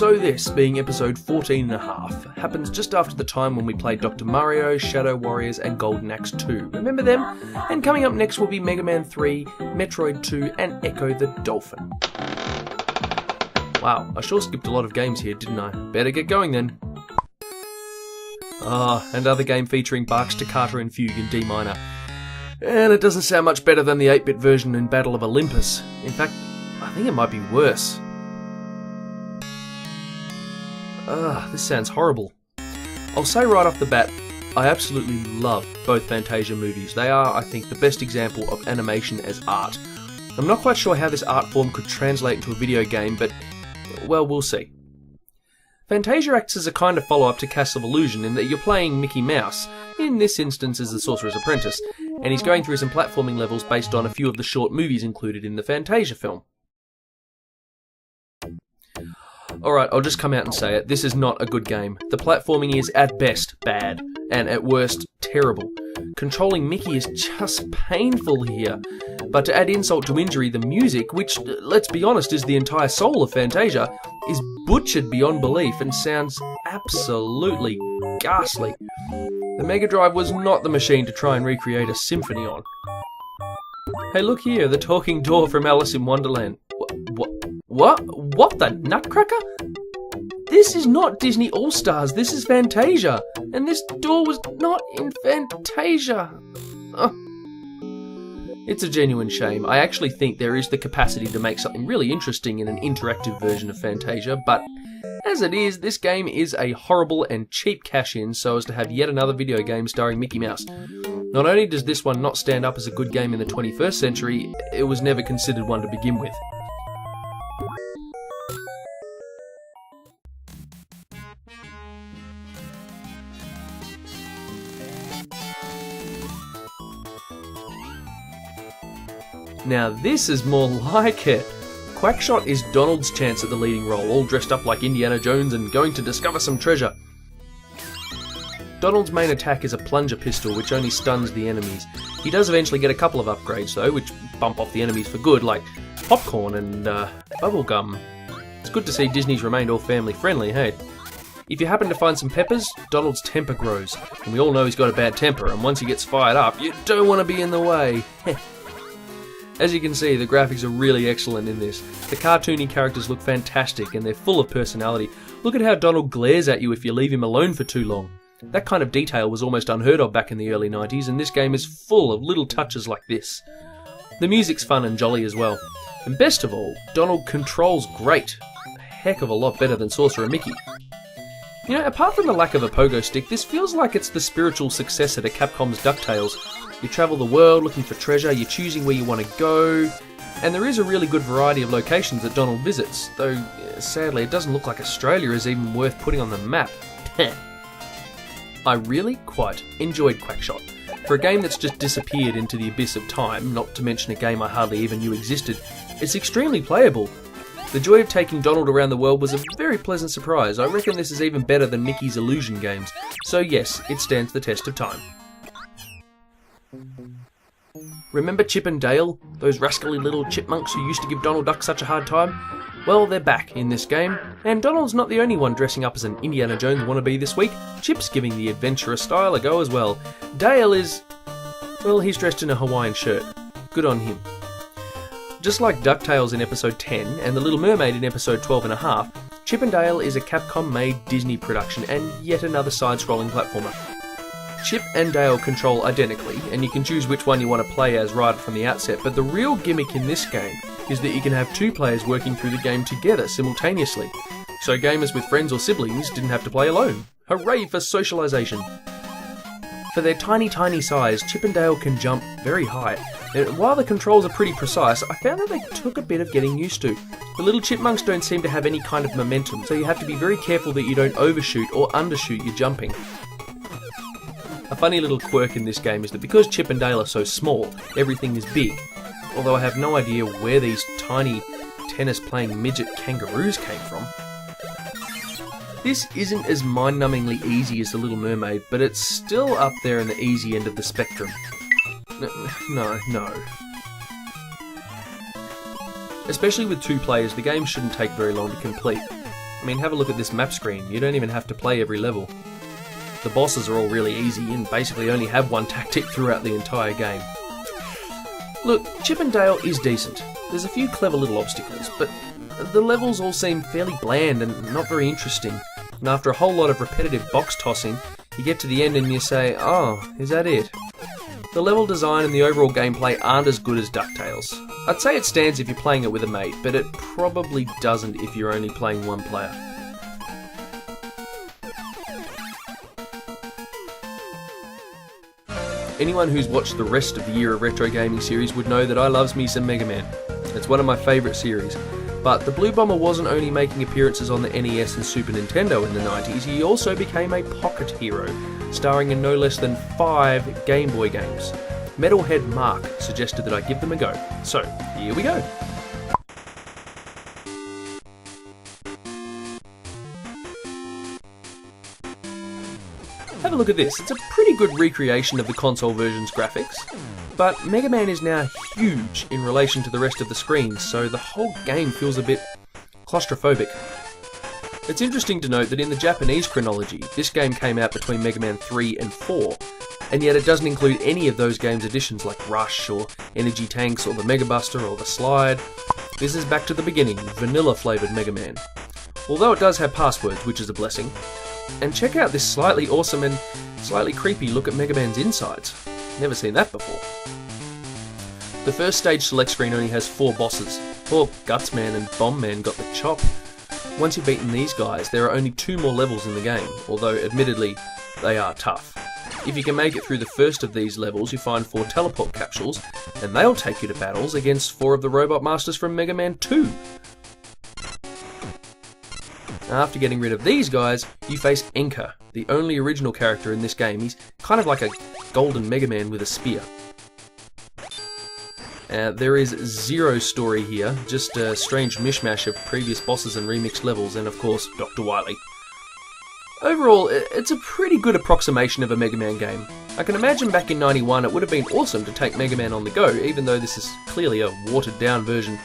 So this, being episode 14.5, happens just after the time when we played Dr. Mario, Shadow Warriors and Golden Axe 2. Remember them? And coming up next will be Mega Man 3, Metroid 2 and Echo the Dolphin. Wow, I sure skipped a lot of games here, didn't I? Better get going then. Another game featuring Bach's Toccata and Fugue in D minor. And it doesn't sound much better than the 8-bit version in Battle of Olympus. In fact, I think it might be worse. This sounds horrible. I'll say right off the bat, I absolutely love both Fantasia movies. They are, I think, the best example of animation as art. I'm not quite sure how this art form could translate into a video game, but, well, we'll see. Fantasia acts as a kind of follow-up to Castle of Illusion in that you're playing Mickey Mouse, in this instance as the Sorcerer's Apprentice, and he's going through some platforming levels based on a few of the short movies included in the Fantasia film. Alright, I'll just come out and say it, this is not a good game. The platforming is at best bad, and at worst terrible. Controlling Mickey is just painful here. But to add insult to injury, the music, which, let's be honest, is the entire soul of Fantasia, is butchered beyond belief and sounds absolutely ghastly. The Mega Drive was not the machine to try and recreate a symphony on. Hey, look here, the talking door from Alice in Wonderland. What the Nutcracker? This is not Disney All-Stars, this is Fantasia, and this door was not in Fantasia. It's a genuine shame. I actually think there is the capacity to make something really interesting in an interactive version of Fantasia, but as it is, this game is a horrible and cheap cash-in so as to have yet another video game starring Mickey Mouse. Not only does this one not stand up as a good game in the 21st century, it was never considered one to begin with. Now this is more like it. Quackshot is Donald's chance at the leading role, all dressed up like Indiana Jones and going to discover some treasure. Donald's main attack is a plunger pistol which only stuns the enemies. He does eventually get a couple of upgrades though, which bump off the enemies for good, like popcorn and bubblegum. It's good to see Disney's remained all family friendly, hey? If you happen to find some peppers, Donald's temper grows, and we all know he's got a bad temper, and once he gets fired up, you don't want to be in the way. As you can see, the graphics are really excellent in this. The cartoony characters look fantastic and they're full of personality. Look at how Donald glares at you if you leave him alone for too long. That kind of detail was almost unheard of back in the early 90s, and this game is full of little touches like this. The music's fun and jolly as well. And best of all, Donald controls great. A heck of a lot better than Sorcerer Mickey. You know, apart from the lack of a pogo stick, this feels like it's the spiritual successor to Capcom's DuckTales. You travel the world looking for treasure, you're choosing where you want to go, and there is a really good variety of locations that Donald visits, though sadly it doesn't look like Australia is even worth putting on the map. I really quite enjoyed Quackshot. For a game that's just disappeared into the abyss of time, not to mention a game I hardly even knew existed, it's extremely playable. The joy of taking Donald around the world was a very pleasant surprise. I reckon this is even better than Mickey's Illusion games, so yes, it stands the test of time. Remember Chip and Dale, those rascally little chipmunks who used to give Donald Duck such a hard time? Well, they're back in this game, and Donald's not the only one dressing up as an Indiana Jones wannabe this week. Chip's giving the adventurous style a go as well. Dale is... well, he's dressed in a Hawaiian shirt. Good on him. Just like DuckTales in episode 10 and The Little Mermaid in episode 12.5, Chip and Dale is a Capcom-made Disney production and yet another side-scrolling platformer. Chip and Dale control identically, and you can choose which one you want to play as right from the outset, but the real gimmick in this game is that you can have two players working through the game together simultaneously, so gamers with friends or siblings didn't have to play alone. Hooray for socialisation! For their tiny size, Chip and Dale can jump very high, and while the controls are pretty precise, I found that they took a bit of getting used to. The little chipmunks don't seem to have any kind of momentum, so you have to be very careful that you don't overshoot or undershoot your jumping. A funny little quirk in this game is that because Chip and Dale are so small, everything is big, although I have no idea where these tiny tennis-playing midget kangaroos came from. This isn't as mind-numbingly easy as The Little Mermaid, but it's still up there in the easy end of the spectrum. No. Especially with two players, the game shouldn't take very long to complete. I mean, have a look at this map screen, you don't even have to play every level. The bosses are all really easy and basically only have one tactic throughout the entire game. Look, Chip and Dale is decent. There's a few clever little obstacles, but the levels all seem fairly bland and not very interesting. And after a whole lot of repetitive box tossing, you get to the end and you say, oh, is that it? The level design and the overall gameplay aren't as good as DuckTales. I'd say it stands if you're playing it with a mate, but it probably doesn't if you're only playing one player. Anyone who's watched the rest of the Year of Retro Gaming series would know that I loves me some Mega Man. It's one of my favourite series. But the Blue Bomber wasn't only making appearances on the NES and Super Nintendo in the 90s, he also became a pocket hero, starring in no less than 5 Game Boy games. Metalhead Mark suggested that I give them a go, so here we go. Have a look at this, it's a pretty good recreation of the console version's graphics, but Mega Man is now huge in relation to the rest of the screen, so the whole game feels a bit claustrophobic. It's interesting to note that in the Japanese chronology, this game came out between Mega Man 3 and 4, and yet it doesn't include any of those games' additions like Rush, or Energy Tanks, or the Mega Buster, or the Slide. This is back to the beginning, vanilla-flavoured Mega Man. Although it does have passwords, which is a blessing. And check out this slightly awesome and slightly creepy look at Mega Man's insides. Never seen that before. The first stage select screen only has 4 bosses. Poor Gutsman and Bombman got the chop. Once you've beaten these guys, there are only 2 more levels in the game, although admittedly, they are tough. If you can make it through the first of these levels, you find 4 teleport capsules, and they'll take you to battles against 4 of the Robot Masters from Mega Man 2. After getting rid of these guys, you face Enka, the only original character in this game. He's kind of like a golden Mega Man with a spear. There is 0 story here, just a strange mishmash of previous bosses and remixed levels, and of course, Dr. Wily. Overall, it's a pretty good approximation of a Mega Man game. I can imagine back in '91 it would have been awesome to take Mega Man on the go, even though this is clearly a watered down version.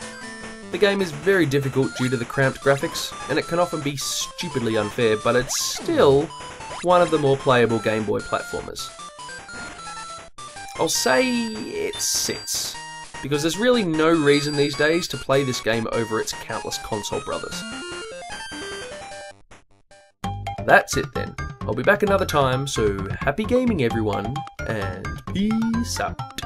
The game is very difficult due to the cramped graphics, and it can often be stupidly unfair, but it's still one of the more playable Game Boy platformers. I'll say it sits, because there's really no reason these days to play this game over its countless console brothers. That's it then. I'll be back another time, so happy gaming everyone, and peace out.